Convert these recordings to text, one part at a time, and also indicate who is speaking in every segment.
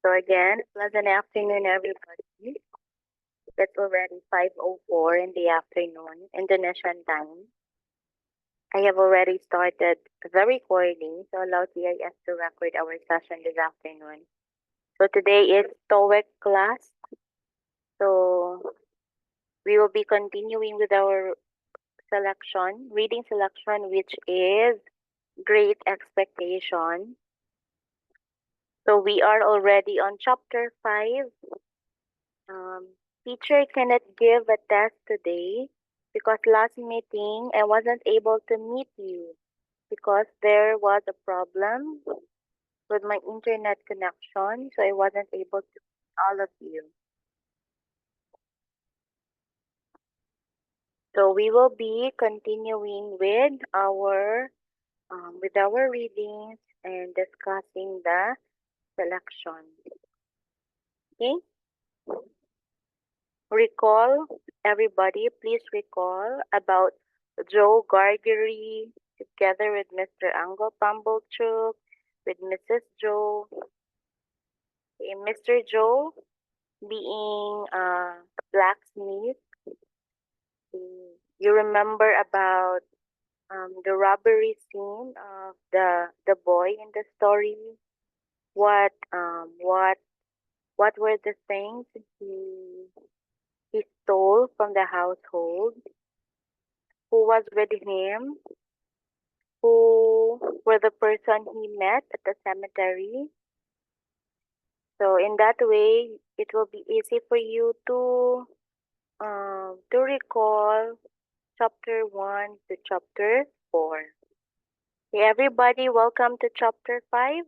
Speaker 1: So again, pleasant afternoon, everybody. It's already 5:04 in the afternoon, Indonesian time. I have already started the recording, so allow TIS to record our session this afternoon. So today is TOEIC class. So we will be continuing with our reading selection, which is Great Expectation. So we are already on chapter 5. Teacher cannot give a test today because last meeting I wasn't able to meet you because there was a problem with my internet connection, so I wasn't able to meet all of you. So we will be continuing with our readings and discussing the selection. Okay? Recall, everybody, please recall about Joe Gargery together with Mr. Ango Pambulchuk, with Mrs. Joe, Mr. Joe being a blacksmith. You remember about the robbery scene of the boy in the story? What were the things he stole from the household? Who was with him? Who were the person he met at the cemetery? So in that way, it will be easy for you to recall chapter 1 to chapter 4. Okay, everybody, welcome to chapter 5.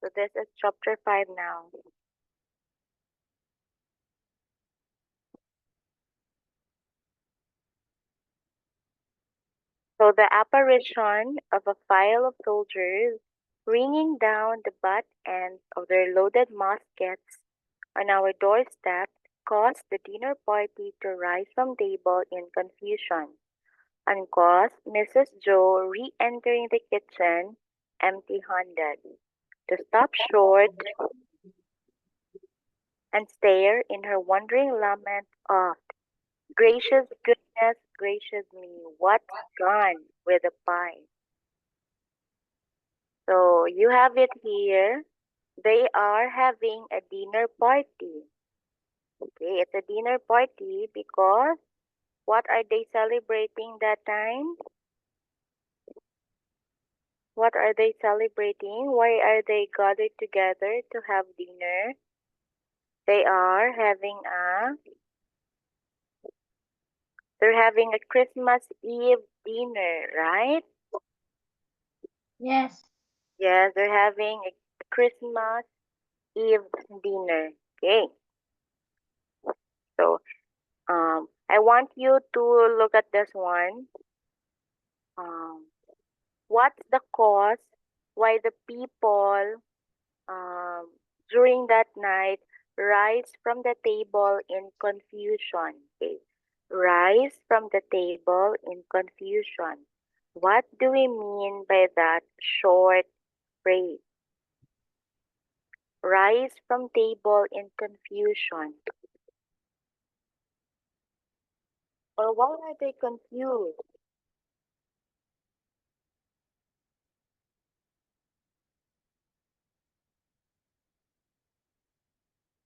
Speaker 1: So this is chapter 5 now. So the apparition of a file of soldiers ringing down the butt ends of their loaded muskets on our doorstep caused the dinner party to rise from table in confusion, and caused Mrs. Joe re-entering the kitchen empty-handed, to stop short and stare in her wondering lament of, "Gracious goodness, gracious me, what's gone with the pie?" So you have it here. They are having a dinner party. Okay, it's a dinner party because what are they celebrating that time? What are they celebrating? Why are they gathered together to have dinner? They are they're having a Christmas Eve dinner, right?
Speaker 2: Yes.
Speaker 1: Yes, they're having a Christmas Eve dinner. Okay. So, I want you to look at this one. What's the cause why the people um, during that night rise from the table in confusion? Okay. Rise from the table in confusion. What do we mean by that short phrase? Rise from table in confusion. Or why are they confused?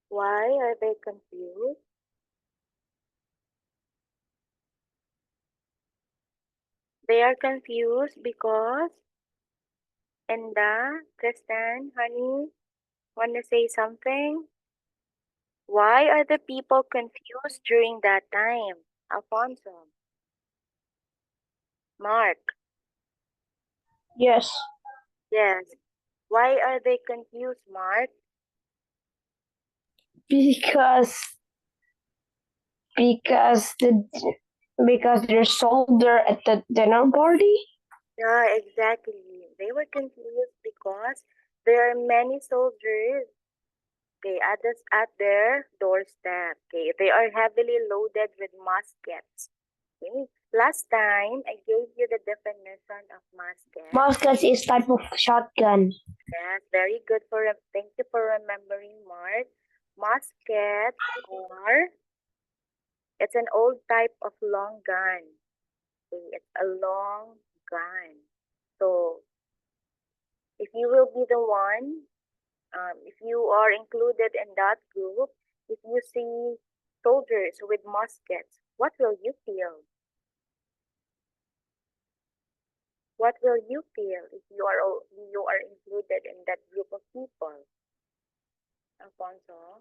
Speaker 1: Why are they confused? They are confused because Enda, Tristan, honey, want to say something? Why are the people confused during that time? Alfonso, Mark,
Speaker 2: Yes.
Speaker 1: yes. Why are they confused, Mark?
Speaker 2: Because because the because they're soldier at the dinner party.
Speaker 1: Yeah, exactly. They were confused because there are many soldiers. Okay, at their doorstep. Okay, they are heavily loaded with muskets. Okay, last time I gave you the definition of musket.
Speaker 2: Musket is type of shotgun.
Speaker 1: Yes, very good thank you for remembering, Mark. Muskets are, it's an old type of long gun. Okay, it's a long gun. So if you will be the one, if you are included in that group, if you see soldiers with muskets, what will you feel? What will you feel if you are included in that group of people? Alfonso?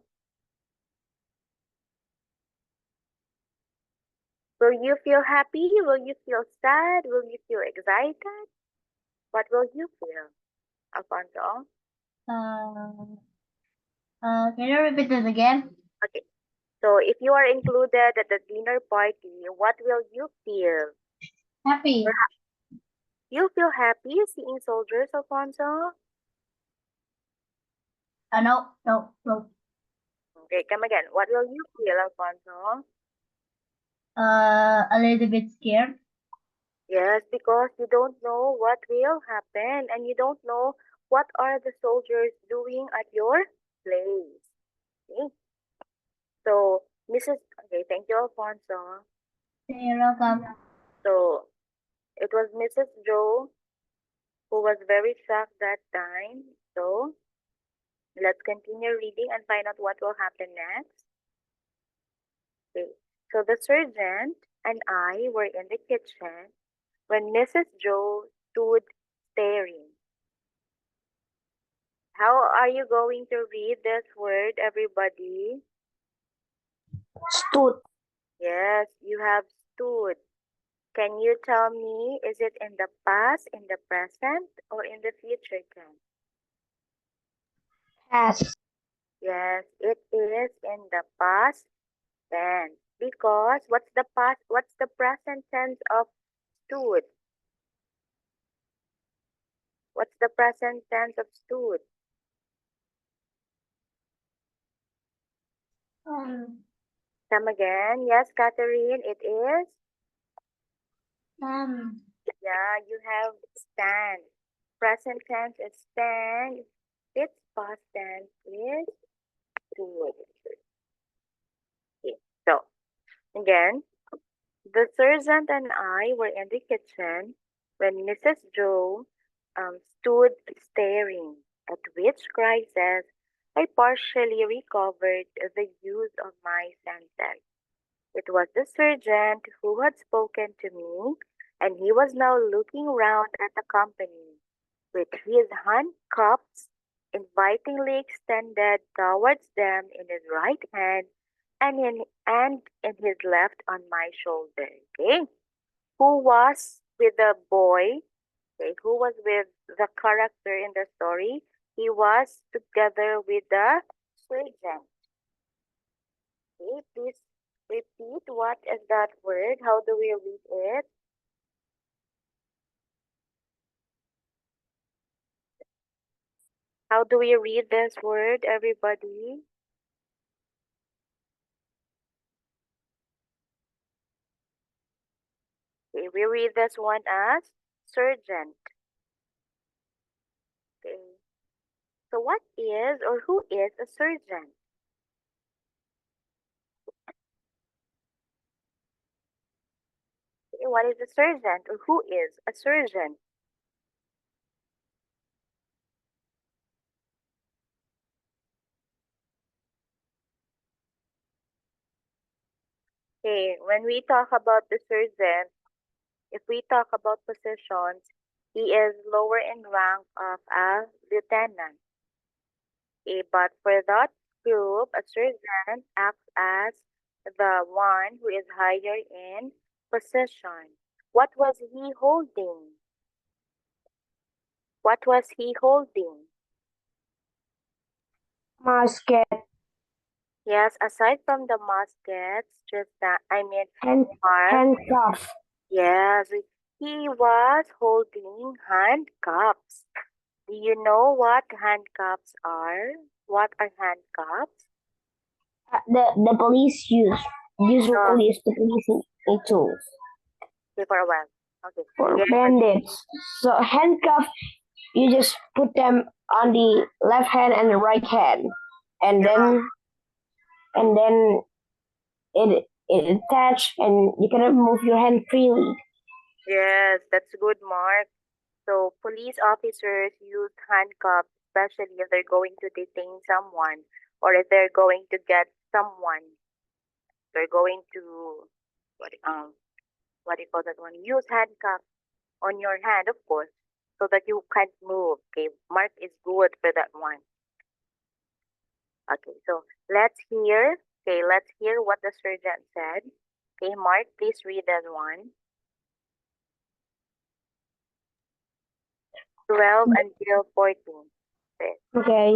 Speaker 1: Will you feel happy? Will you feel sad? Will you feel excited? What will you feel, Alfonso?
Speaker 3: Can you repeat it again?
Speaker 1: Okay. So if you are included at the dinner party, what will you feel?
Speaker 3: Happy.
Speaker 1: You feel happy seeing soldiers, Alfonso?
Speaker 3: No.
Speaker 1: Okay, come again. What will you feel, Alfonso?
Speaker 3: A little bit scared.
Speaker 1: Yes, because you don't know what will happen and you don't know what are the soldiers doing at your place. Okay. So, thank you, Alfonso.
Speaker 3: You're welcome.
Speaker 1: So, it was Mrs. Joe who was very shocked that time. So, let's continue reading and find out what will happen next. Okay. So, the sergeant and I were in the kitchen when Mrs. Joe stood staring. How are you going to read this word, everybody?
Speaker 2: Stood.
Speaker 1: Yes, you have stood. Can you tell me, is it in the past, in the present, or in the future tense?
Speaker 2: Has.
Speaker 1: Yes, it is in the past tense. Because what's the present tense of stood? What's the present tense of stood? Come again. Yes, Catherine, it is? Yeah, you have stand. Present tense is stand. Its past tense is stood. Okay. So, again, the sergeant and I were in the kitchen when Mrs. Joe stood staring, at which crisis I partially recovered the use of my senses. It was the sergeant who had spoken to me, and he was now looking round at the company, with his handcuffs invitingly extended towards them in his right hand and in his left on my shoulder. Okay, who was with the boy? Okay, who was with the character in the story? He was together with the sergeant. Okay, please repeat what is that word? How do we read it? How do we read this word, everybody? Okay, we read this one as sergeant. Okay. So what is or who is a surgeon? Okay, what is a surgeon or who is a surgeon? Okay, when we talk about the surgeon, if we talk about positions, he is lower in rank of a lieutenant. Okay, but for that group, a surgeon acts as the one who is higher in position. What was he holding? What was he holding?
Speaker 2: Musket.
Speaker 1: Yes, aside from the muskets,
Speaker 2: And
Speaker 1: Mark,
Speaker 2: handcuff.
Speaker 1: yes, he was holding handcuffs. Do you know what handcuffs are? What are handcuffs?
Speaker 2: The police usually use the police in tools
Speaker 1: Okay, for a while. Okay.
Speaker 2: for
Speaker 1: Yes,
Speaker 2: bandits. So handcuff you just put them on the left hand and the right hand, and
Speaker 1: Yeah.
Speaker 2: then it attach, and you can move your hand freely.
Speaker 1: Yes, that's good, Mark. So police officers use handcuffs, especially if they're going to detain someone or if they're going to get someone. They're going to what do you call that one? Use handcuffs on your hand, of course, so that you can't move. Okay, Mark is good for that one. Okay, so let's hear. Okay, let's hear what the surgeon said. Okay, Mark, please read that one. 12 until 14.
Speaker 2: Okay.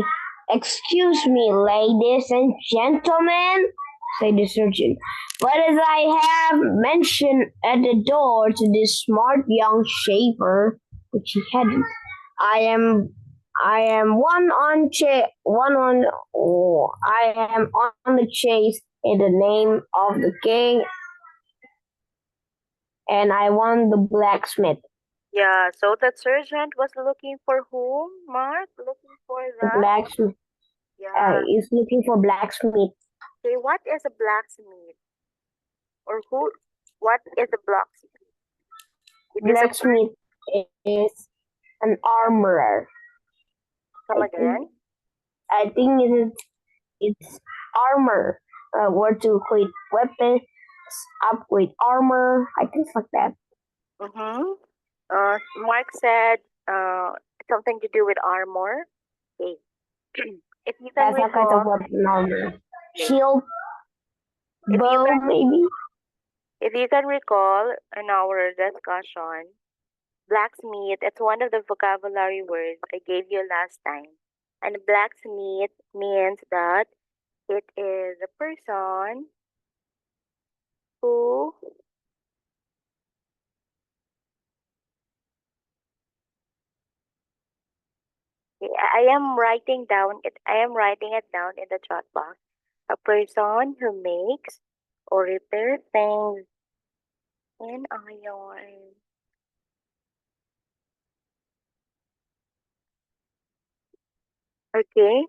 Speaker 2: Excuse me, ladies and gentlemen, said the surgeon. But as I have mentioned at the door to this smart young shaper, which he hadn't, I am I am on the chase in the name of the king, and I want the blacksmith.
Speaker 1: Yeah, so the sergeant was looking for whom, Mark? Looking for
Speaker 2: The
Speaker 1: the
Speaker 2: blacksmith
Speaker 1: yeah.
Speaker 2: is looking for blacksmith.
Speaker 1: Okay, what is a blacksmith? Or who? What is a blacksmith? It is a word.
Speaker 2: Blacksmith is an armorer.
Speaker 1: Come
Speaker 2: I think-
Speaker 1: again.
Speaker 2: I think it's armor. Where to create weapons, upgrade armor. I think it's like that.
Speaker 1: Mm-hmm. Mark said something to do with armor. Okay. If you can
Speaker 2: That's a kind of
Speaker 1: recall,
Speaker 2: weapon armor. Shield,
Speaker 1: If you
Speaker 2: bow,
Speaker 1: can-
Speaker 2: maybe.
Speaker 1: if you can recall in our discussion, blacksmith, it's one of the vocabulary words I gave you last time. And blacksmith means that it is a person who I am writing down it. I am writing it down in the chat box. A person who makes or repairs things in iron. Okay.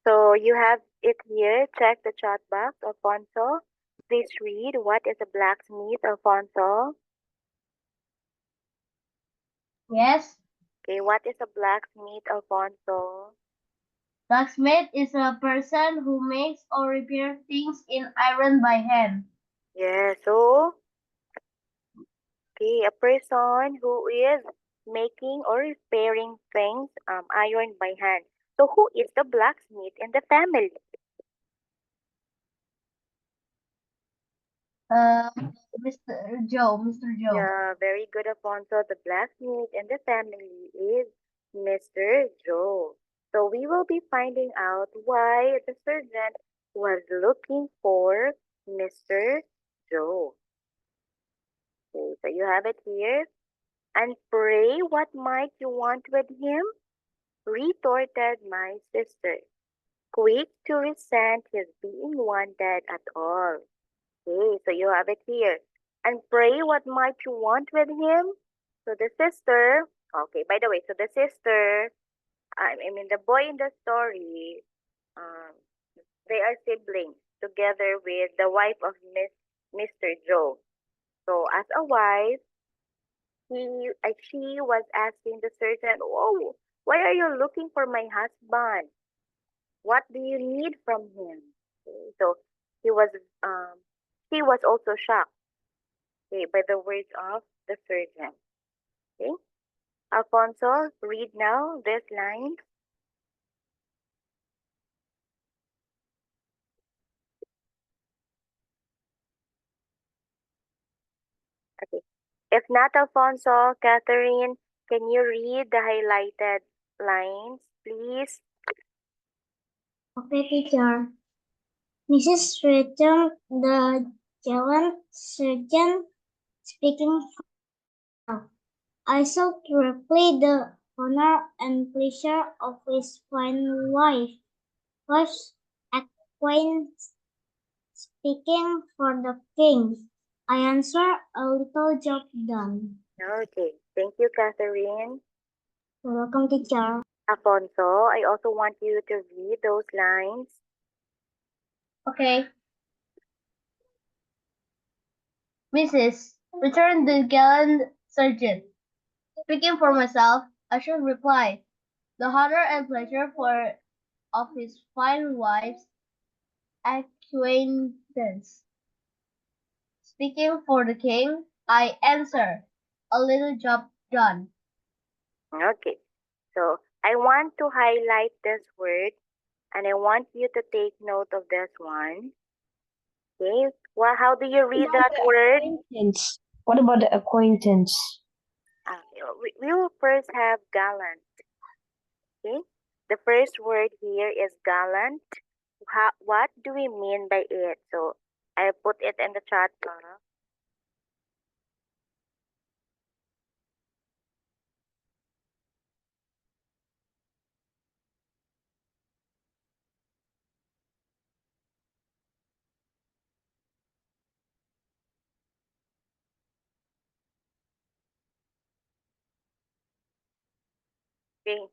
Speaker 1: So you have it here. Check the chat box, Alfonso. Please read. What is a blacksmith, Alfonso?
Speaker 3: Yes.
Speaker 1: Okay. What is a blacksmith, Alfonso?
Speaker 3: Blacksmith is a person who makes or repairs things in iron by hand.
Speaker 1: Yeah. So okay, a person who is making or repairing things iron by hand. So who is the blacksmith in the family?
Speaker 3: Mr. Joe.
Speaker 1: Yeah, very good, Alfonso. The blacksmith in the family is Mr. Joe. So we will be finding out why the sergeant was looking for Mr. Joe. Okay, so you have it here. And pray, what might you want with him? Retorted my sister, quick to resent his being wanted at all. Okay, so you have it here. And pray, what might you want with him? So the sister, okay, by the way, so the sister, I mean the boy in the story, um, they are siblings together with the wife of Mr. Joe. So as a wife, she was asking the sergeant, oh, why are you looking for my husband? What do you need from him? Okay, so he was also shocked, okay, by the words of the surgeon. Okay. Alfonso, read now this line. Okay. If not Alfonso, Catherine, can you read the highlighted lines, please?
Speaker 3: Okay, teacher. Mrs. Rachel, the gallant surgeon, speaking. I sought to replay the honor and pleasure of his fine wife's acquaintance, speaking for the king. I answer, a little job done.
Speaker 1: Okay. Thank you, Catherine.
Speaker 3: Welcome, teacher.
Speaker 1: Afonso, I also want you to read those lines.
Speaker 3: Okay. Mrs. returned the gallant sergeant. Speaking for myself, I should reply, the honor and pleasure of his fine wife's acquaintance. Speaking for the king, I answer, a little job done.
Speaker 1: Okay. So I want to highlight this word and I want you to take note of this one. Okay. Well, how do you read that word?
Speaker 2: Acquaintance. What about the acquaintance?
Speaker 1: We will first have gallant. Okay. The first word here is gallant. What do we mean by it? So I put it in the chat box. Okay.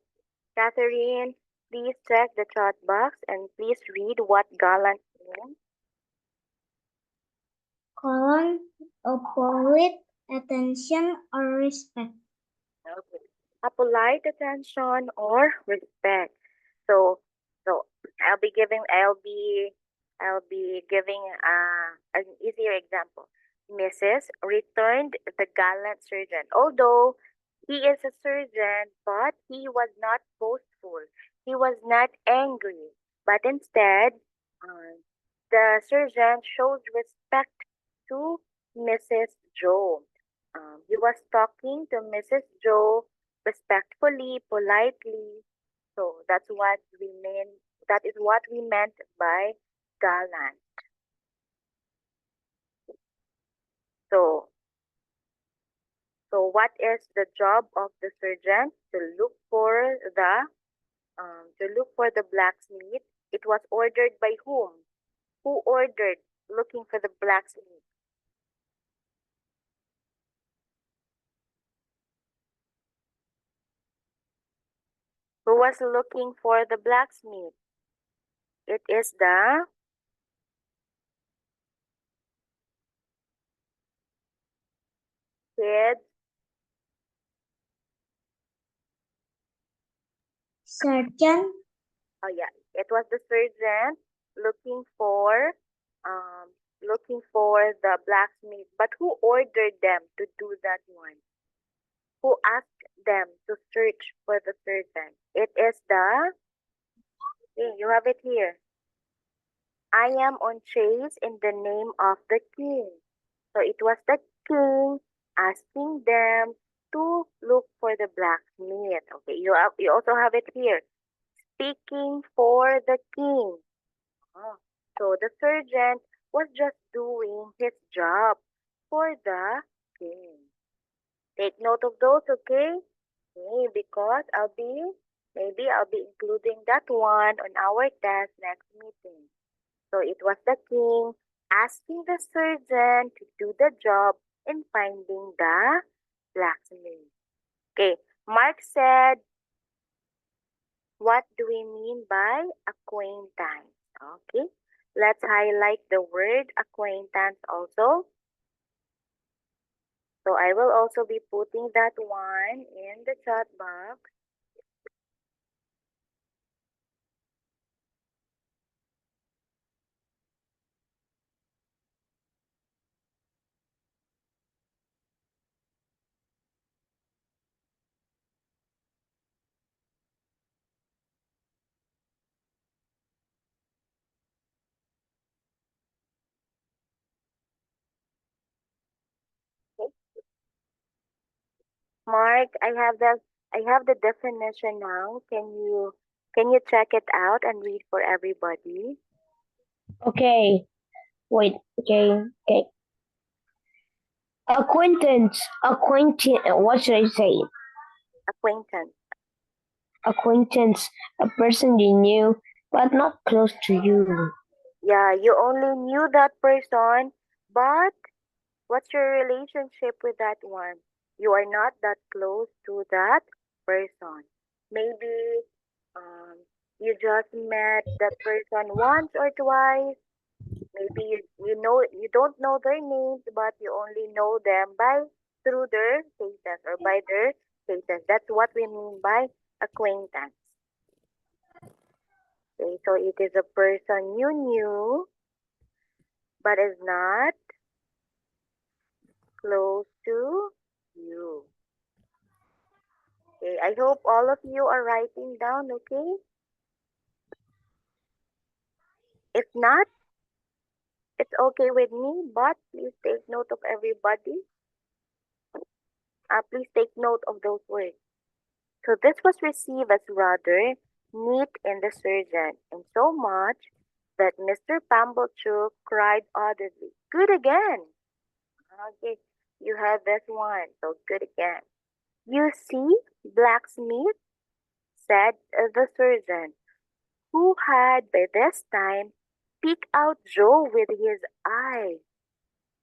Speaker 1: Catherine, please check the chat box and please read what gallant means.
Speaker 3: Colon, polite attention or respect.
Speaker 1: Okay. A polite attention or respect. So, I'll be giving an easier example. Mrs. returned the gallant surgeon. Although he is a surgeon, but he was not boastful. He was not angry, but instead, the surgeon showed respect to Mrs. Joe. He was talking to Mrs. Joe respectfully, politely. So that's what we mean. That is what we meant by gallant. So, what is the job of the surgeon? To look for the blacksmith. It was ordered by whom? Who ordered looking for the blacksmith? Who was looking for the blacksmith? It is the head
Speaker 3: Surgeon.
Speaker 1: Oh yeah, it was the surgeon looking for the blacksmith. But who ordered them to do that one? Who asked them to search for the surgeon? It is you have it here. I am on chase in the name of the king. So it was the king asking them to look for the blacksmith. Okay, you also have it here. Speaking for the king. Oh, so the sergeant was just doing his job for the king. Take note of those, okay? Okay, because maybe I'll be including that one on our test next meeting. So it was the king asking the sergeant to do the job in finding the blacksmith. Okay, Mark said, what do we mean by acquaintance? Okay, let's highlight the word acquaintance also. So I will also be putting that one in the chat box. Okay. Mark, I have the definition now. Can you check it out and read for everybody?
Speaker 2: Okay. Wait. Okay. Okay. Acquaintance. What should I say?
Speaker 1: Acquaintance.
Speaker 2: Acquaintance. A person you knew, but not close to you.
Speaker 1: Yeah, you only knew that person, but what's your relationship with that one? You are not that close to that person. Maybe you just met that person once or twice. Maybe you don't know their names, but you only know them by through their faces or by their faces. That's what we mean by acquaintance. Okay, so it is a person you knew but is not close to you. Okay, I hope all of you are writing down, okay? If not, it's okay with me, but please take note of everybody. Please take note of those words. So this was received as rather neat in the surgeon, and so much that Mr. Pumblechook cried audibly, "Good again!" Okay, you have this one, so good again. "You see, blacksmith," said the surgeon, who had by this time picked out Joe with his eye.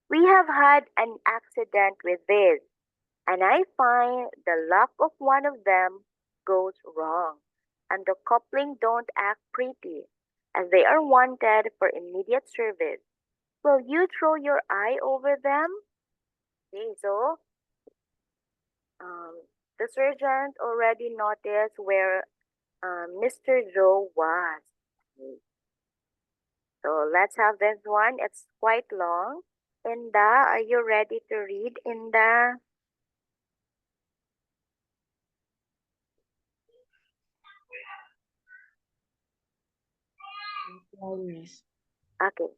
Speaker 1: "We have had an accident with this, and I find the luck of one of them goes wrong, and the coupling don't act pretty, as they are wanted for immediate service. Will you throw your eye over them?" Okay, so um, the sergeant already noticed where Mr. Joe was. Okay, so let's have this one. It's quite long. Inda, are you ready to read, Inda?
Speaker 4: Miss.
Speaker 1: Okay.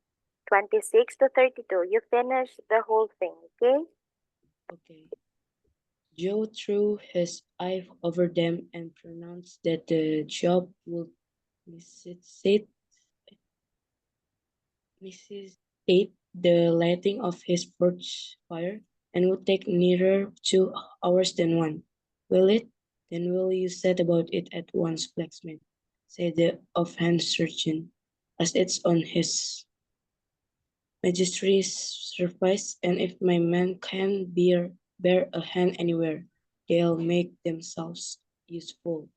Speaker 1: 26 to 32. You finish the whole thing, okay?
Speaker 4: Okay. Joe threw his eye over them and pronounced that the job would necessitate the lighting of his porch fire and would take nearer 2 hours than one. Will it? Then will you set about it at once, blacksmith, said the offhand surgeon, as it's on his Majesty's service, and if my men can bear a hand anywhere, they'll make themselves useful.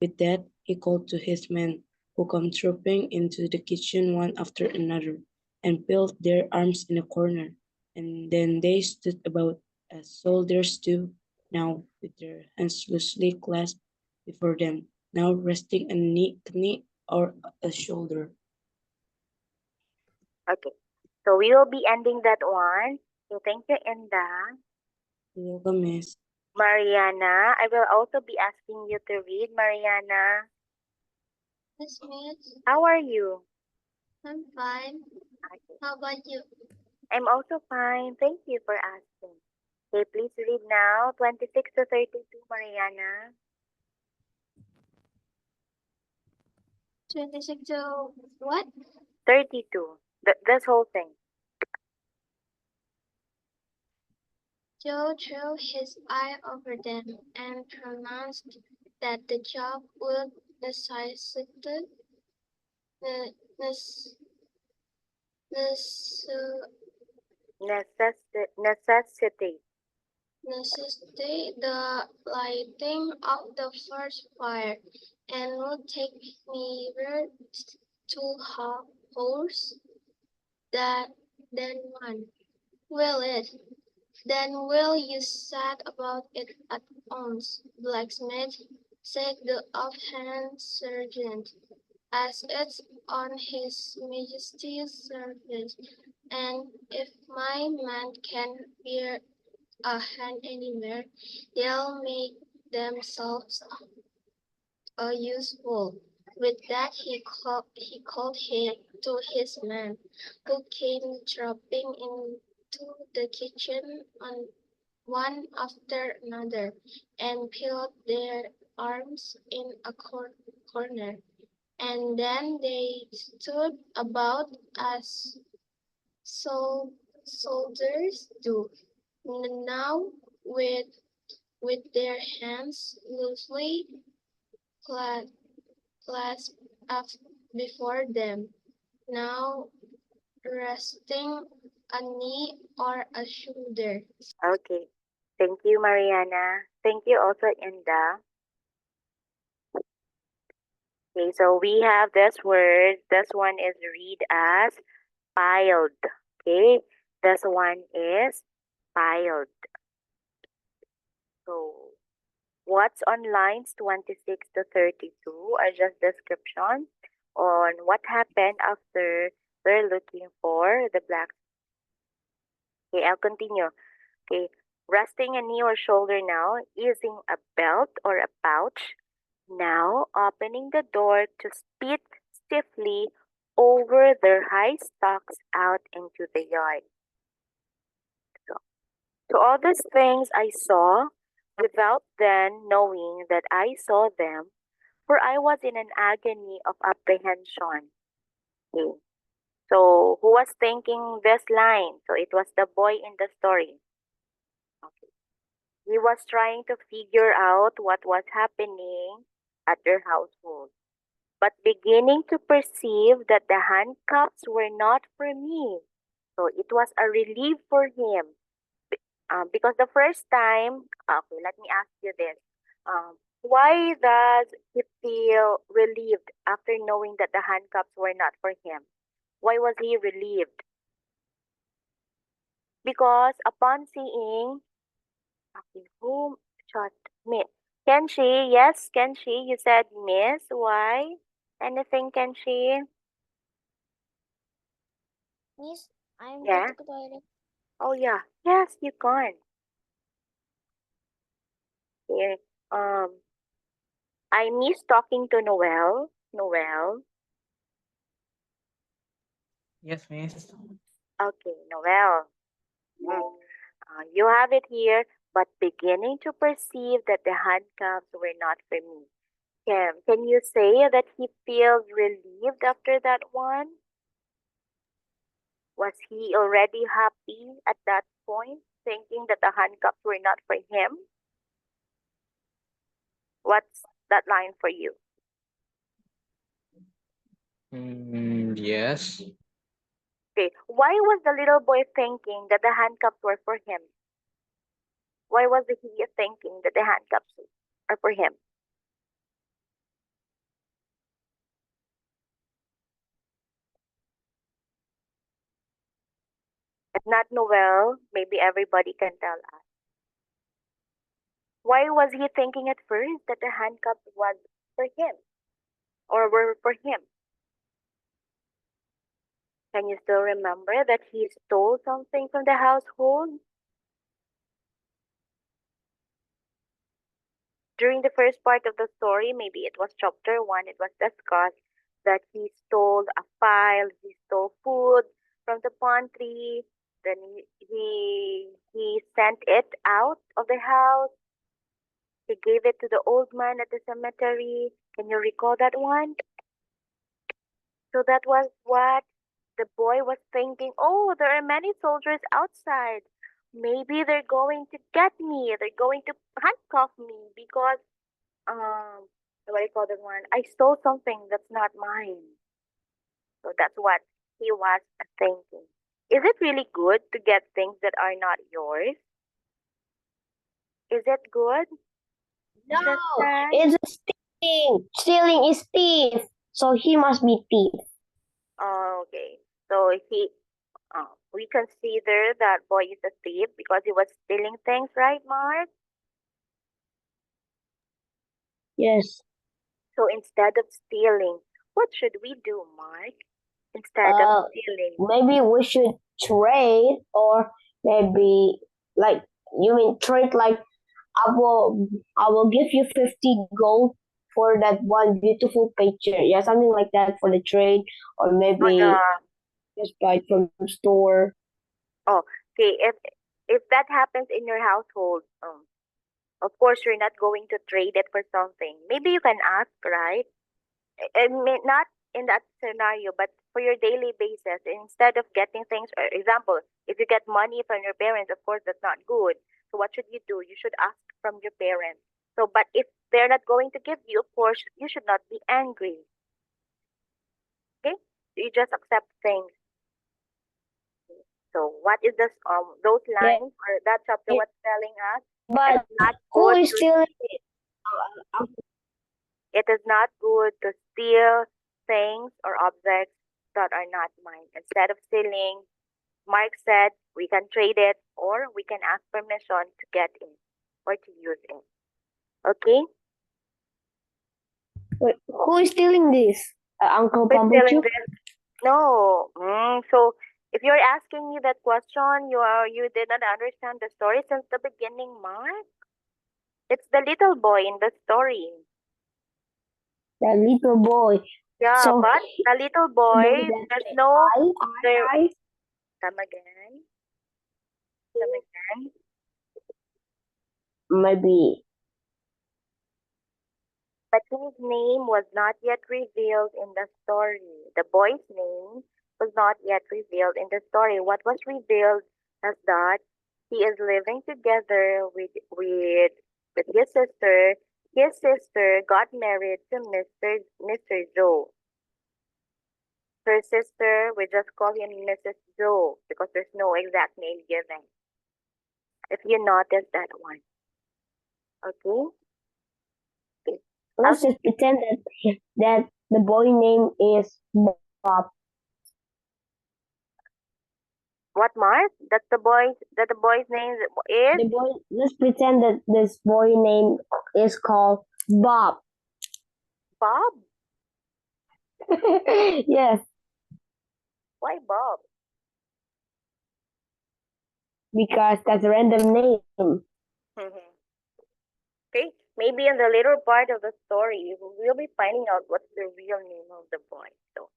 Speaker 4: With that, he called to his men, who come trooping into the kitchen one after another, and built their arms in a corner, and then they stood about as soldiers do now, with their hands loosely clasped before them, now resting a knee or a shoulder.
Speaker 1: Okay. So we will be ending that one. So thank you, Inda.
Speaker 4: Welcome, miss.
Speaker 1: Mariana, I will also be asking you to read. Mariana,
Speaker 3: Miss Miss,
Speaker 1: how are you?
Speaker 3: I'm fine.
Speaker 1: Okay.
Speaker 3: How about you?
Speaker 1: I'm also fine. Thank you for asking. Okay, please read now. 26 to 32, Mariana.
Speaker 3: 26 to what?
Speaker 1: 32. This whole thing.
Speaker 3: Joe threw his eye over them and pronounced that the job would necessitate the
Speaker 1: Necessity.
Speaker 3: necessitate the lighting of the first fire and would take nearer 2 hours than one. Will it? Then will you set about it at once, blacksmith, said the offhand sergeant, as it's on his Majesty's service, and if my men can bear a hand anywhere, they'll make themselves useful. With that, he called to his men, who came dropping into the kitchen on one after another, and peeled their arms in a corner. And then they stood about as soldiers do, now with their hands loosely clasped up before them, now resting a knee or a shoulder.
Speaker 1: Okay. Thank you, Mariana. Thank you also, Inda. Okay, so we have this word. This one is read as piled. Okay, this one is piled. So what's on lines 26 to 32 are just descriptions on what happened after they're looking for the black. Okay, I'll continue. Okay, resting a knee or shoulder now, using a belt or a pouch. Now opening the door to spit stiffly over their high stalks out into the yard. So, to all these things I saw, without then knowing that I saw them, for I was in an agony of apprehension. Okay. So, who was thinking this line? So, it was the boy in the story. Okay. He was trying to figure out what was happening at their household, but beginning to perceive that the handcuffs were not for me. So, it was a relief for him. Because the first time, okay, let me ask you this. Why does he feel relieved after knowing that the handcuffs were not for him? Why was he relieved? Because upon seeing, okay, whom shot me? Kenshi, yes, Kenshi, you said miss. Why? Anything, Kenshi?
Speaker 5: Miss, I'm
Speaker 1: Yeah.
Speaker 5: going to the toilet.
Speaker 1: Oh yeah. Yes, you can. Okay. I miss talking to Noel. Noel.
Speaker 6: Yes, miss.
Speaker 1: Okay, Noel. You have it here, but beginning to perceive that the handcuffs were not for me. Can you say that he feels relieved after that one? Was he already happy at that point, thinking that the handcuffs were not for him? What's that line for you?
Speaker 6: Yes.
Speaker 1: Okay, why was the little boy thinking that the handcuffs were for him? Why was he thinking that the handcuffs are for him? If not Noel, maybe everybody can tell us. Why was he thinking at first that the handcuffs was for him or were for him? Can you still remember that he stole something from the household? During the first part of the story, maybe it was chapter 1, it was discussed that he stole a file, he stole food from the pantry, then he sent it out of the house. He gave it to the old man at the cemetery. Can you recall that one? So that was what the boy was thinking. Oh, there are many soldiers outside. Maybe they're going to get me. They're going to handcuff me because what do you call that one? I stole something that's not mine. So that's what he was thinking. Is it really good to get things that are not yours? Is it good?
Speaker 2: No,
Speaker 1: Sister?
Speaker 2: it's a stealing. Stealing is thief. So he must be thief.
Speaker 1: Oh, okay. So we consider that boy is a thief because he was stealing things, right, Mark?
Speaker 2: Yes.
Speaker 1: So instead of stealing, what should we do, Mark? Instead of stealing.
Speaker 2: Maybe we should trade, or maybe like you mean trade like I will give you 50 gold for that one beautiful picture. Yeah, something like that for the trade, or
Speaker 1: Oh,
Speaker 2: maybe
Speaker 1: yeah.
Speaker 2: just buy it from the store.
Speaker 1: Oh, okay. If that happens in your household, of course you're not going to trade it for something. Maybe you can ask, right? Not in that scenario, but for your daily basis, instead of getting things, for example, if you get money from your parents, of course that's not good. So what should you do? You should ask from your parents. So, but if they're not going to give you, of course, you should not be angry. Okay? You just accept things. So what is this those
Speaker 2: Yeah.
Speaker 1: lines or that chapter what's telling us?
Speaker 2: But
Speaker 1: It's not
Speaker 2: who
Speaker 1: good
Speaker 2: is
Speaker 1: to
Speaker 2: stealing
Speaker 1: it is not good to steal things or objects that are not mine. Instead of stealing, Mark said we can trade it or we can ask permission to get it or to use it. Okay?
Speaker 2: Wait, who is stealing this? Uncle
Speaker 1: Who's stealing
Speaker 2: Pambuchu?
Speaker 1: this? No. So if you're asking me that question, you did not understand the story since the beginning, Mark. It's the little boy in the story.
Speaker 2: The little boy.
Speaker 1: Yeah,
Speaker 2: So
Speaker 1: but the little boy, there's no there.
Speaker 2: I.
Speaker 1: Come again. Come again.
Speaker 2: Maybe.
Speaker 1: But his name was not yet revealed in the story. The boy's name was not yet revealed in the story. What was revealed is that he is living together with his sister. His sister got married to Mr. Joe. Her sister, we just call him Mrs. Joe because there's no exact name given. If you notice that one. Okay?
Speaker 2: Let's just pretend that the boy name is Bob.
Speaker 1: What, Mark? That the boy's name is
Speaker 2: The boy. Let's pretend that this boy name is called Bob.
Speaker 1: Bob?
Speaker 2: Yes,
Speaker 1: Why Bob?
Speaker 2: because that's a random name.
Speaker 1: Okay, maybe in the later part of the story, we'll be finding out what's the real name of the boy. So,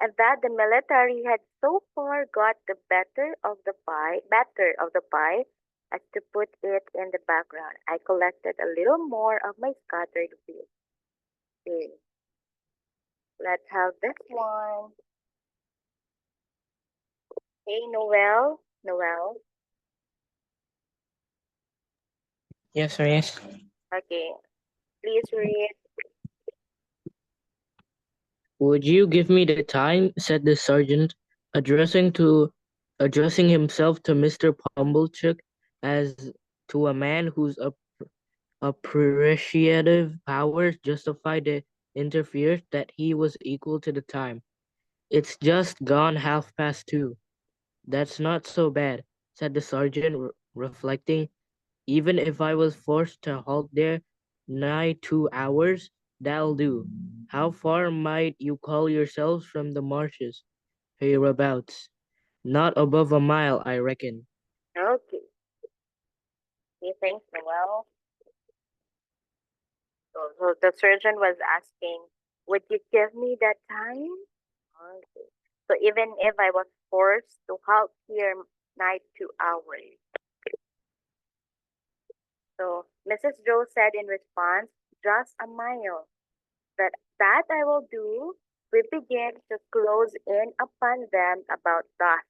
Speaker 1: and that the military had so far got the better of the pie, as to put it in the background. I collected a little more of my scattered wheat. Okay, let's have this one. Hey, Noel.
Speaker 6: Yes, Miss.
Speaker 1: Okay, please read.
Speaker 4: Would you give me the time? Said the sergeant, addressing himself to Mr. Pumblechook as to a man whose appreciative powers justified the interference that he was equal to the time. It's just gone 2:30. That's not so bad, said the sergeant, reflecting. Even if I was forced to halt there nigh 2 hours, that'll do. How far might you call yourselves from the marshes? Hereabouts. Not above a mile, I reckon.
Speaker 1: Okay, thanks, Noel. So the surgeon was asking, would you give me that time? Okay. So even if I was forced to halt here night 2 hours. So Mrs. Joe said in response, just a mile. That I will do. We begin to close in upon them about dusk.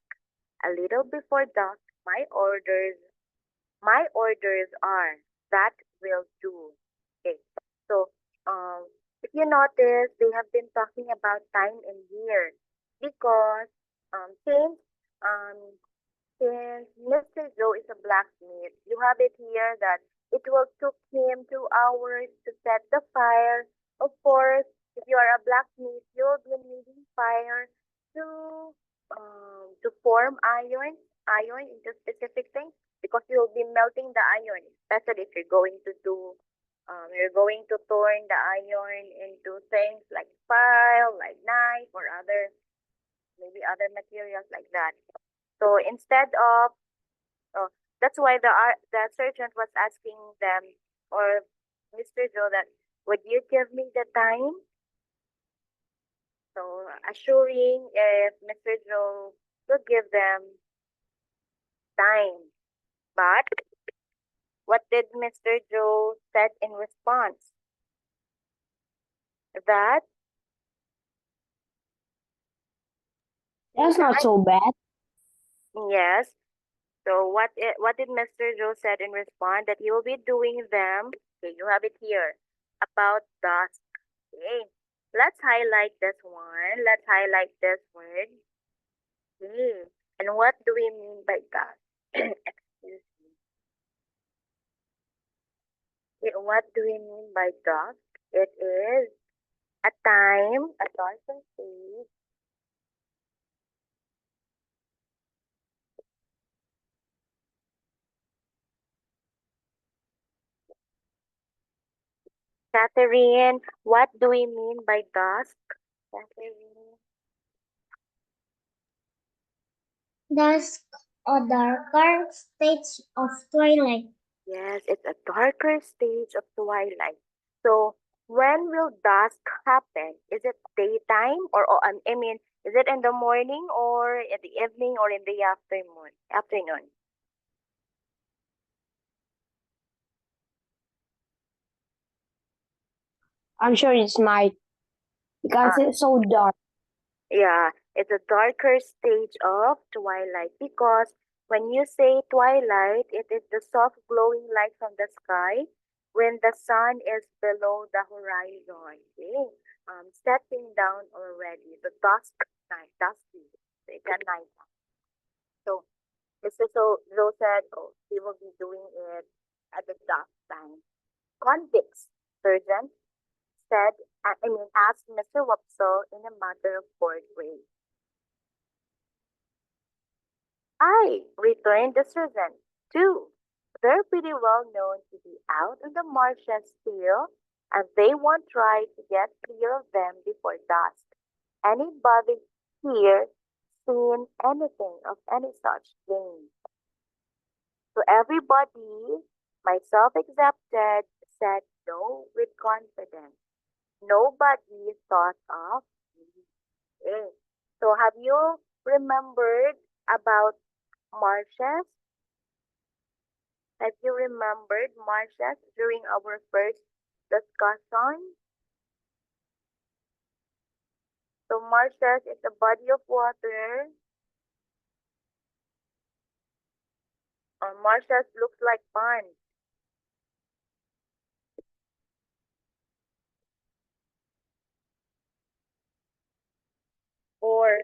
Speaker 1: A little before dusk, my orders are that will do. Okay. So if you notice, they have been talking about time and years because um since um since Mr. Joe is a blacksmith, you have it here that it will took him 2 hours to set the fire. Of course, if you are a blacksmith, you'll be needing fire to form iron into specific things because you'll be melting the iron, especially if you're going to turn the iron into things like file, like knife, or maybe other materials like that. So instead of, oh, that's why the sergeant was asking them or Mr. Joe that would you give me the time? So assuring if Mr. Joe will give them time. But what did Mr. Joe said in response? That
Speaker 2: That's not so bad.
Speaker 1: yes. So what did Mr. Joe said in response that he will be doing them? Okay, you have it here about dusk. Okay, let's highlight this one. Let's highlight this word. Okay, And what do we mean by that? Excuse me. What do we mean by dusk? It is a time, a darker stage. Catherine, what do we mean by dusk? Catherine.
Speaker 5: Dusk or darker stage of twilight.
Speaker 1: Yes, it's a darker stage of twilight. So, when will dusk happen? Is it daytime or I mean, is it in the morning or in the evening or in the afternoon? Afternoon.
Speaker 2: I'm sure it's night because
Speaker 1: Ah.
Speaker 2: it's so dark.
Speaker 1: Yeah, it's a darker stage of twilight because when you say twilight, it is the soft glowing light from the sky when the sun is below the horizon. Okay? Setting down already. The dusk night, dusky. It's a night. So this is so said, oh, we will be doing it at the dusk time. Convicts, Sergeant said, asked Mr. Wopsle in a matter of course way. I returned the servant, too. They're pretty well known to be out in the marshes still, and they won't try to get clear of them before dusk. Anybody here seen anything of any such game? So everybody, myself excepted, said no with confidence. Nobody thought of me. Okay. So have you remembered about marshes? Have you remembered marshes during our first discussion? So marshes is a body of water. Marshes looks like pond. Or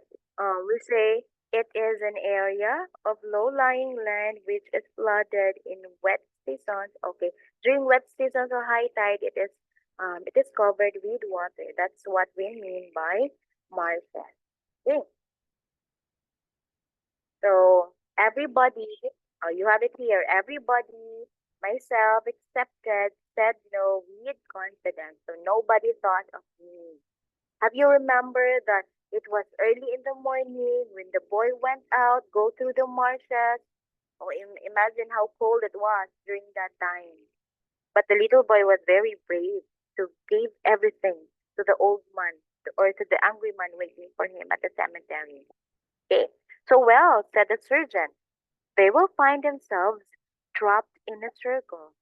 Speaker 1: we say it is an area of low-lying land which is flooded in wet seasons. Okay, during wet seasons or high tide, it is covered with water. That's what we mean by marshes. Okay. So everybody, you have it here. Everybody, myself excepted, said no with confidence. So nobody thought of me. Have you remembered that it was early in the morning when the boy went out, go through the marshes? Oh, imagine how cold it was during that time. But the little boy was very brave to give everything to the old man or to the angry man waiting for him at the cemetery. Okay. So well, said the surgeon, they will find themselves trapped in a circle.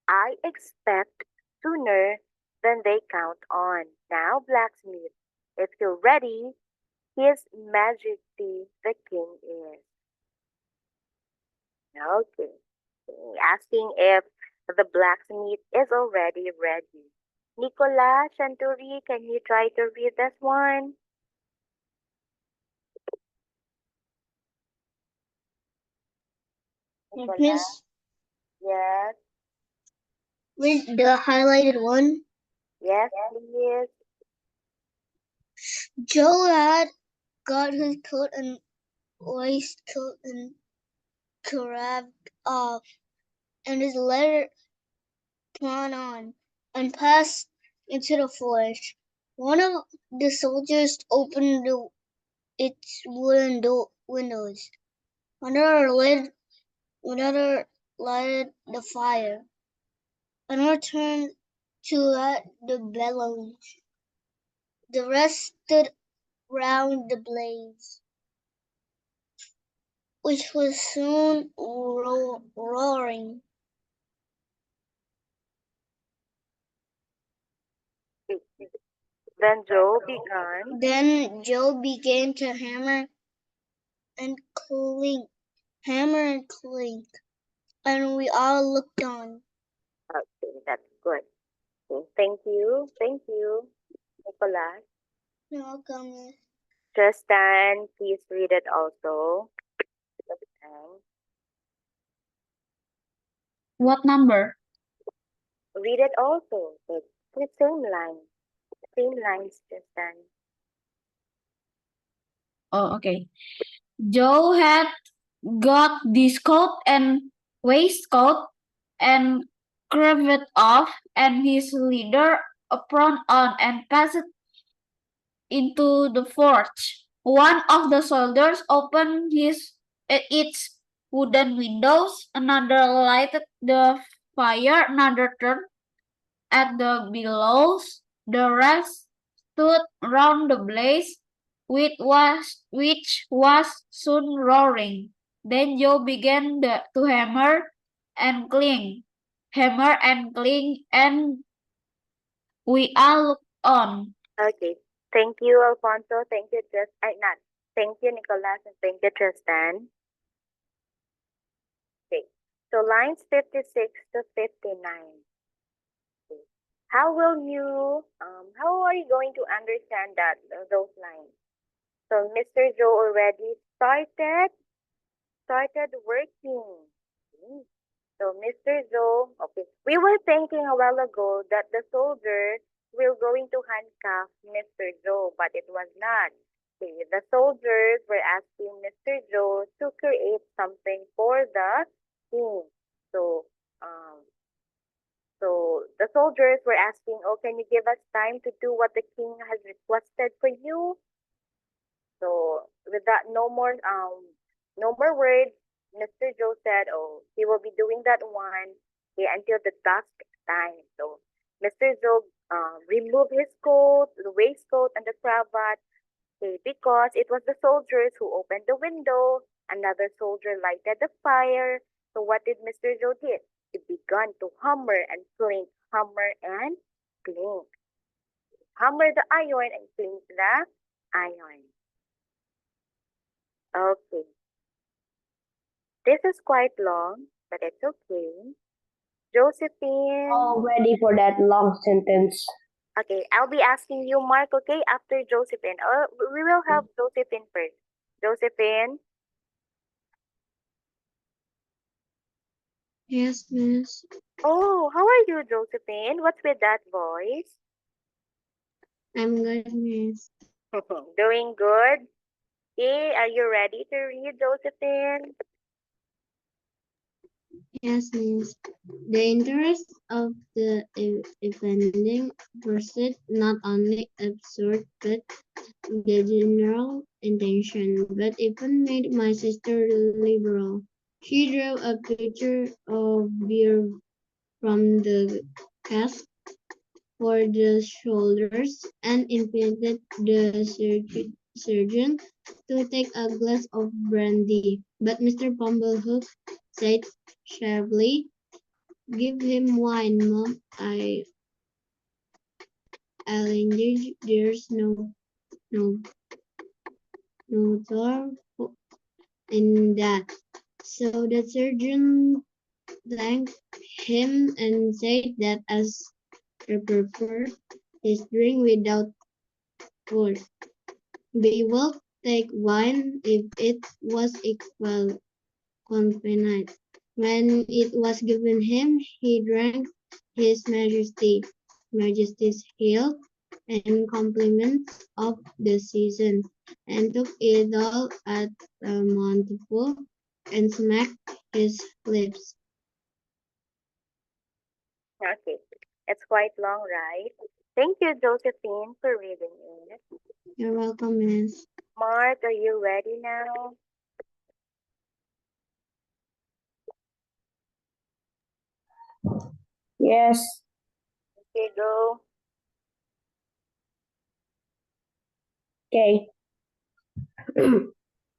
Speaker 1: I expect sooner than they count on. Now, blacksmith, if you're ready, His Majesty the King is. Okay. Asking if the blacksmith is already ready. Nicolas Chanturi, can you try to read this one? Nicolas?
Speaker 3: Miss,
Speaker 1: Yes.
Speaker 3: read the highlighted one.
Speaker 1: Yes, please.
Speaker 3: Joe had got his coat and waistcoat and cravat off, and his leather put on, and passed into the forest. One of the soldiers opened its wooden windows. Another lighted the fire. Another turned to light the bellows. The rest stood round the blaze, which was soon roaring.
Speaker 1: Then Joe began.
Speaker 3: Then Joe began to hammer and clink, and we all looked on.
Speaker 1: Okay, that's good. Okay, thank you. Thank you, Nicolas.
Speaker 3: You're welcome.
Speaker 1: Tristan, please read it also. Ang.
Speaker 5: What number?
Speaker 1: Read it also. It's the same line. Same lines, Tristan.
Speaker 5: Oh, okay. Joe had got this coat and waistcoat and cravat off and his leather apron on and passed into the forge. One of the soldiers opened its wooden windows, another lighted the fire, another turned at the bellows, the rest stood round the blaze, which was soon roaring. Then Joe began to hammer and cling, and we all looked on.
Speaker 1: Okay. Thank you, Alfonso. Thank you, not. Thank you, Nicolas, and thank you, Tristan. Okay. So lines 56 to 59. Okay. How are you going to understand those lines? So Mr. Joe already started working. Okay. So Mr. Joe, okay. We were thinking a while ago that the soldier will going to handcuff Mr. Joe, but it was not. Okay, the soldiers were asking Mr. Joe to create something for the king. So, the soldiers were asking, "Oh, can you give us time to do what the king has requested for you?" So, with that, no more words. Mr. Joe said, "Oh, he will be doing that one until the dusk time." So, Mr. Joe removed his coat, the waistcoat, and the cravat. Because it was the soldiers who opened the window. Another soldier lighted the fire. So what did Mr. Joe did? He began to hammer and clink, hammer and clink. Hammer the iron and clink the iron. Okay. This is quite long, but it's okay. Josephine.
Speaker 2: All ready for that long sentence.
Speaker 1: Okay, I'll be asking you, Mark, okay, after Josephine. We will have Josephine first. Josephine?
Speaker 5: Yes, miss.
Speaker 1: Oh, how are you, Josephine? What's with that voice?
Speaker 5: I'm good, miss.
Speaker 1: Doing good? Okay, are you ready to read, Josephine?
Speaker 5: Yes, miss. The interest of the offending pursuit not only absurd but the general intention, but even made my sister liberal. She drew a picture of beer from the cask for the shoulders and invited the surgeon to take a glass of brandy. But Mr. Pumblehook said sharply, "Give him wine, Mom. I'll engage. There's no thought in that." So the surgeon thanked him and said that as he preferred his drink without force. They will take wine if it was equal convenient. When it was given him, he drank his Majesty's health and compliments of the season, and took it all at a mouthful and smacked his lips.
Speaker 1: Okay, it's quite long, right? Thank you, Josephine, for reading it.
Speaker 5: You're welcome, miss.
Speaker 1: Mark, are you ready now?
Speaker 2: Yes.
Speaker 1: Okay, go.
Speaker 2: Okay.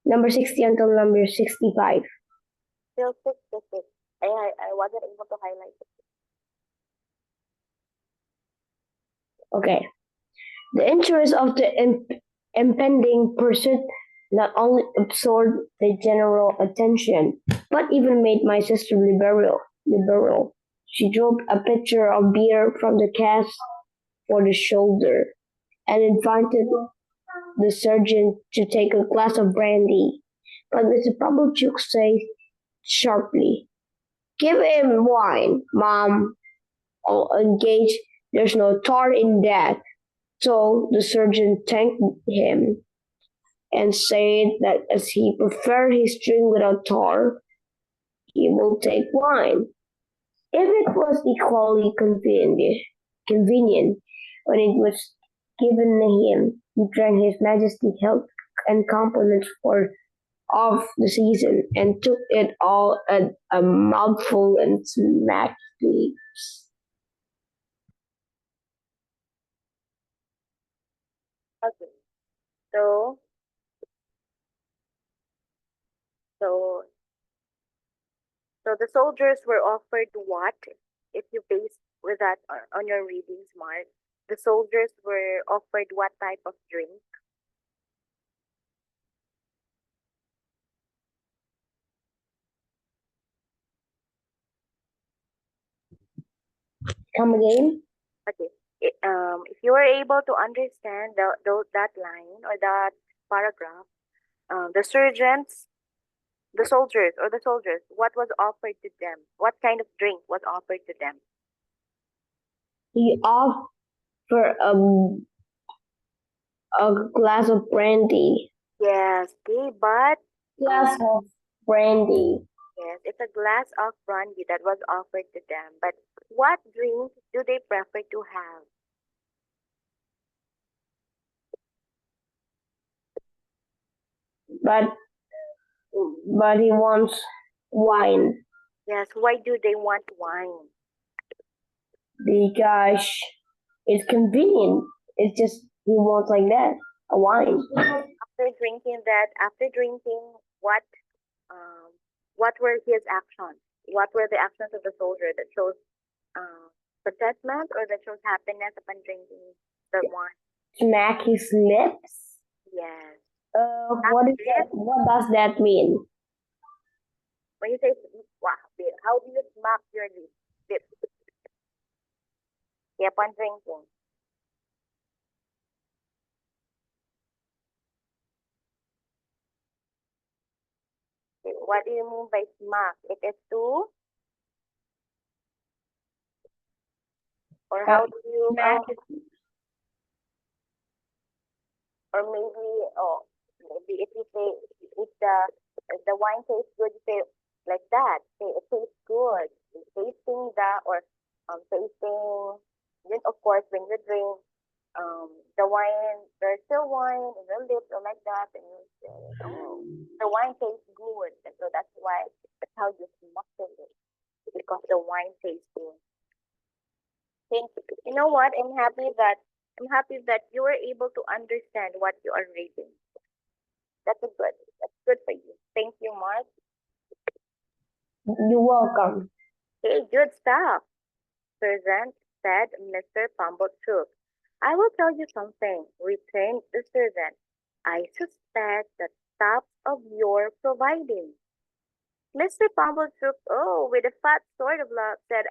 Speaker 2: Number 60 until number 65.
Speaker 1: Still 66. I wasn't able to highlight it.
Speaker 2: Okay. The interest of the impending pursuit not only absorbed the general attention, but even made my sister liberal. She drew a pitcher of beer from the cask for the shoulder, and invited the surgeon to take a glass of brandy. But Mr. Pumblechook says sharply, "Give him wine, Mom. I'll engage there's no tar in that." So the surgeon thanked him and said that as he preferred his drink without tar, he will take wine. If it was equally convenient when it was given him, he drank His Majesty's health and compliments of the season, and took it all at a mouthful and smacked the lips.
Speaker 1: Okay. So, so, so the soldiers were offered what? If you base with that on your readings, Mark, the soldiers were offered what type of drink?
Speaker 2: Come again?
Speaker 1: Okay. If you were able to understand that line or that paragraph, the surgeons, the soldiers, what was offered to them? What kind of drink was offered to them?
Speaker 2: He offered a glass of brandy.
Speaker 1: Yes, okay, but
Speaker 2: Glass of brandy.
Speaker 1: yes, it's a glass of brandy that was offered to them. But what drink do they prefer to have?
Speaker 2: But he wants wine
Speaker 1: Yes, why do they want wine?
Speaker 2: because it's convenient. It's just he wants like that, a wine.
Speaker 1: After drinking, um, what were his actions? What were the actions of the soldier that shows contentment or that shows happiness upon drinking the wine?
Speaker 2: Smack his lips.
Speaker 1: Yes.
Speaker 2: What is that? What does that mean?
Speaker 1: When you say wow, how do you smack your lips? Yeah, upon drinking. Okay, what do you mean by smack? It is to, or how do you,
Speaker 2: Smack
Speaker 1: or maybe if you say if the wine tastes good, you say like that. Say it tastes good. Tasting tasting. Then of course when you drink the wine, there's still wine in your lips or like that, and you say, oh, the wine tastes good, and so that's how you smack it because the wine tastes good. Thank you. You know what? I'm happy that you were able to understand what you are reading. That's good for you. Thank you, Mark.
Speaker 2: You're welcome.
Speaker 1: Hey, good stuff. Sergeant, said Mr. Pumblechook. I will tell you something, returned the sergeant. I suspect the stops of your providing. Mr. Pumblechook, oh, with a fat sort of laugh, said,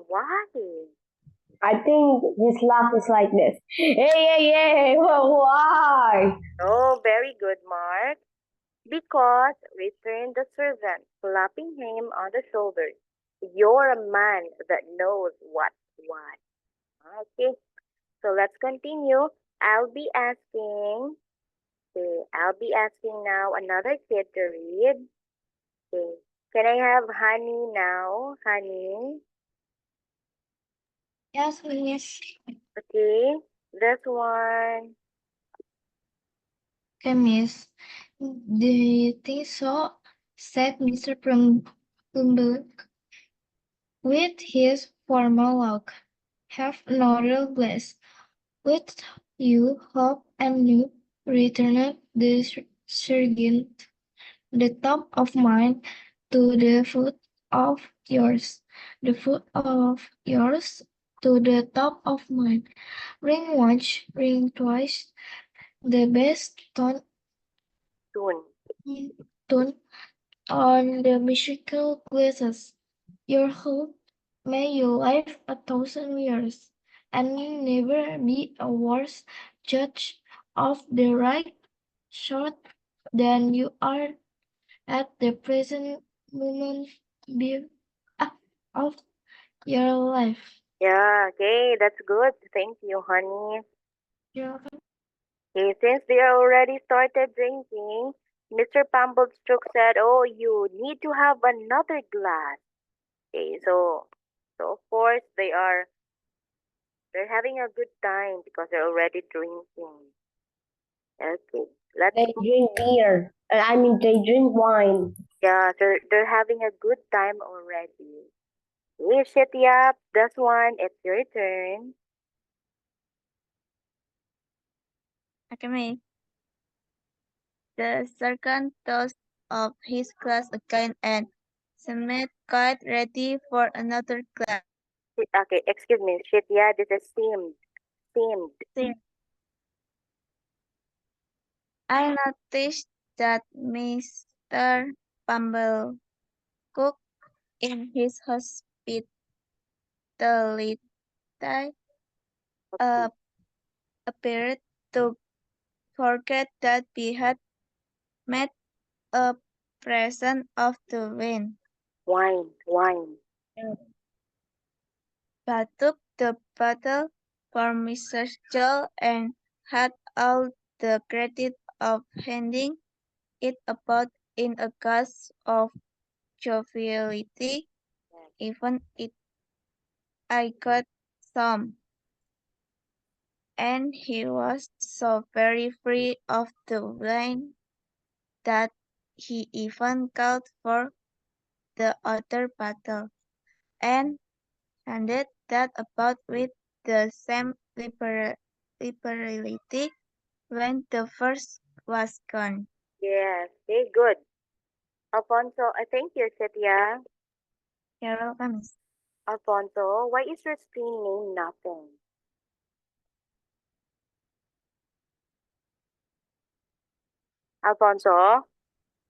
Speaker 1: why?
Speaker 2: I think his laugh is like this. Hey, why?
Speaker 1: Oh, very good, Mark. Because, returned the servant, clapping him on the shoulder, you're a man that knows what's what. Okay, so let's continue. I'll be asking now another kid to read. Okay, can I have Honey now? Honey?
Speaker 5: Yes, miss.
Speaker 1: Okay, this one.
Speaker 5: Okay, miss. Do you think so? Said Mr. Plumberk with his formal look. Have another glass. With you, hope and you, returned the sergeant. The top of mine to the foot of yours. The foot of yours to the top of mine. Ring once, ring twice. The best
Speaker 1: Soon.
Speaker 5: tone on the musical glasses. Your hope, may you live 1,000 years, and never be a worse judge of the right sort than you are at the present moment of your life.
Speaker 1: Yeah, okay, that's good. Thank you, honey.
Speaker 5: You're welcome.
Speaker 1: Okay, since they are already started drinking, Mr. Pumblechook said, "Oh, you need to have another glass." Okay, so of course they're having a good time because they're already drinking. Okay, let's
Speaker 2: They drink beer. They drink wine.
Speaker 1: yeah, they're having a good time already. Hey, Shitya, this one, it's your turn.
Speaker 7: Okay, me. The sergeant tossed up his glass again and seemed quite ready for another glass.
Speaker 1: Okay, excuse me, Shitya, this is seemed.
Speaker 7: Then I noticed that Mr. Pumblecook, in his hospitality, uh, appeared to forget that we had made a present of the wine,
Speaker 1: Wine.
Speaker 7: but took the bottle for Mrs. Joe and had all the credit of handing it about in a gush of joviality. Even if I got some, and he was so very free of the wine that he even called for the other bottle, and handed that about with the same liberality when the first was gone.
Speaker 1: Yes, okay, good. Alfonso, I think you're Shitya.
Speaker 7: You're welcome.
Speaker 1: Alfonso, why is your screen name nothing? Alfonso?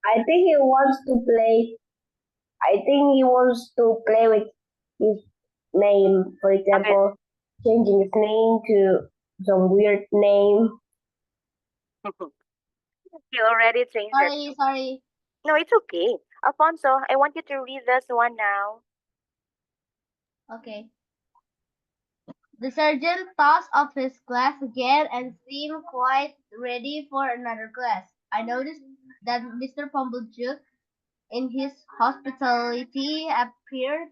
Speaker 2: I think he wants to play. I think he wants to play with his name. For
Speaker 1: Okay.
Speaker 2: example, changing his name to some weird name.
Speaker 1: You already changed it.
Speaker 3: Sorry.
Speaker 1: No, it's okay. Alfonso, I want you to read this one now.
Speaker 3: Okay. The sergeant tossed up his glass again and seemed quite ready for another glass. I noticed that Mr. Pumblechook, in his hospitality, appeared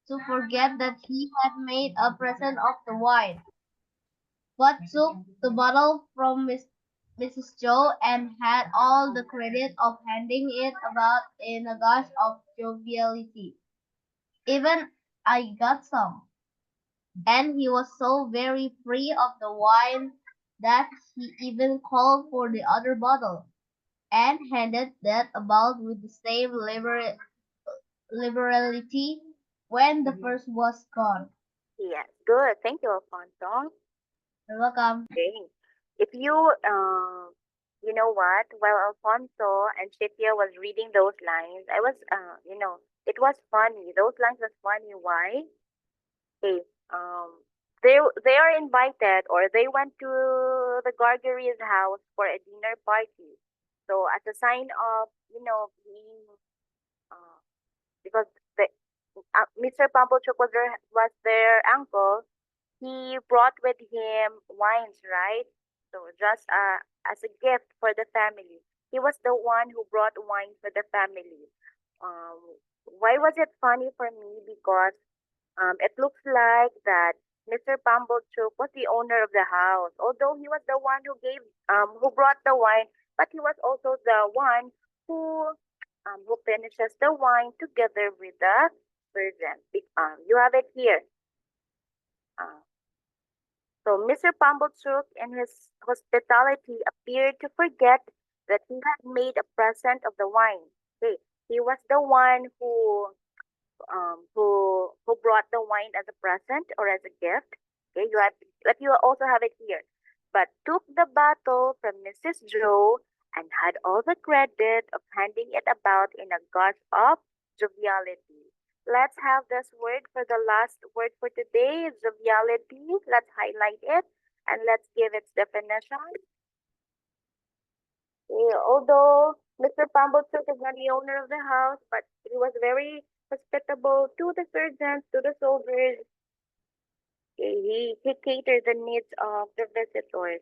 Speaker 3: to forget that he had made a present of the wine, but took the bottle from Mrs. Joe and had all the credit of handing it about in a gush of joviality. Even I got some. And he was so very free of the wine that he even called for the other bottle, and handed that about with the same liberality when the first was gone.
Speaker 1: Yes, good. Thank you, Alfonso.
Speaker 3: You're welcome.
Speaker 1: Okay. If you know what? While Alfonso and Shitya was reading those lines, I was, it was funny. Those lines was funny. Why? Okay. Um, they are invited or they went to the Gargary's house for a dinner party. So as a sign of, being, uh, because Mr. Pumblechook was their uncle, he brought with him wines, right? So just as a gift for the family. He was the one who brought wine for the family. Um, why was it funny for me? Because it looks like that Mr. Pumblechook was the owner of the house, although he was the one who brought the wine, but he was also the one who finishes the wine together with the servant. You have it here. Uh, so Mr. Pumblechook, in his hospitality, appeared to forget that he had made a present of the wine. Okay, he was the one who brought the wine as a present or as a gift. Okay, but you also have it here. But took the bottle from Mrs. Joe and had all the credit of handing it about in a gush of joviality. Let's have this word for the last word for today, joviality. Let's highlight it and let's give its definition. Although Mr. Pumblechook is not the owner of the house, but he was very hospitable to the sergeants, to the soldiers. He catered the needs of the visitors.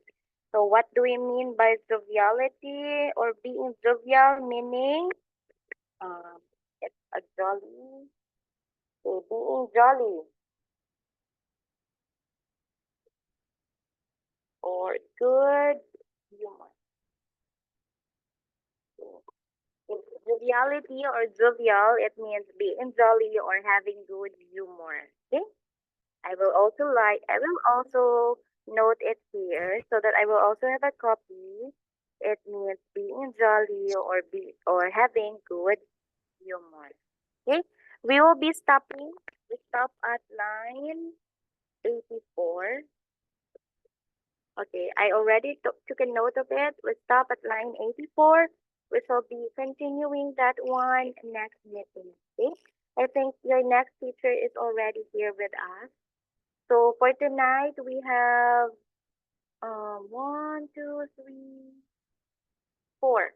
Speaker 1: So what do we mean by joviality or being jovial? Meaning, it's a jolly, being jolly or good humor. It's joviality or jovial, it means being jolly or having good humor. Okay? I will also note it here so that I will also have a copy. It means being jolly or having good humor. Okay? We will be stopping. We stop at line 84. Okay, I already took a note of it. We stop at line 84. We shall be continuing that one next meeting. Okay? I think your next teacher is already here with us. So for tonight, we have 1, 2, 3, 4.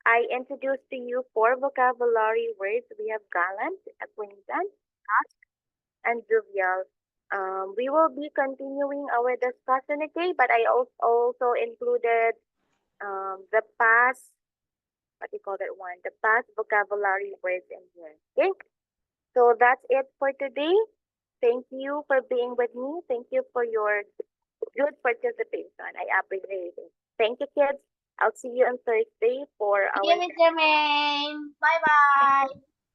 Speaker 1: I introduced to you 4 vocabulary words. We have gallant, acquaintance, ask, and jovial. We will be continuing our discussion, okay? But I also included the past, what do you call that one? The past vocabulary words in here, okay? So that's it for today. Thank you for being with me. Thank you for your good participation. I appreciate it. Thank you, kids. I'll see you on Thursday for
Speaker 3: Thank you,
Speaker 1: our.
Speaker 3: Miss Jermaine. Bye-bye.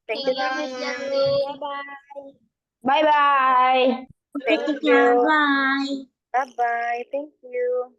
Speaker 1: Thank
Speaker 3: See
Speaker 1: you.
Speaker 3: you, Miss Jermaine.
Speaker 2: Bye bye.
Speaker 1: Thank you. Bye bye. Thank you.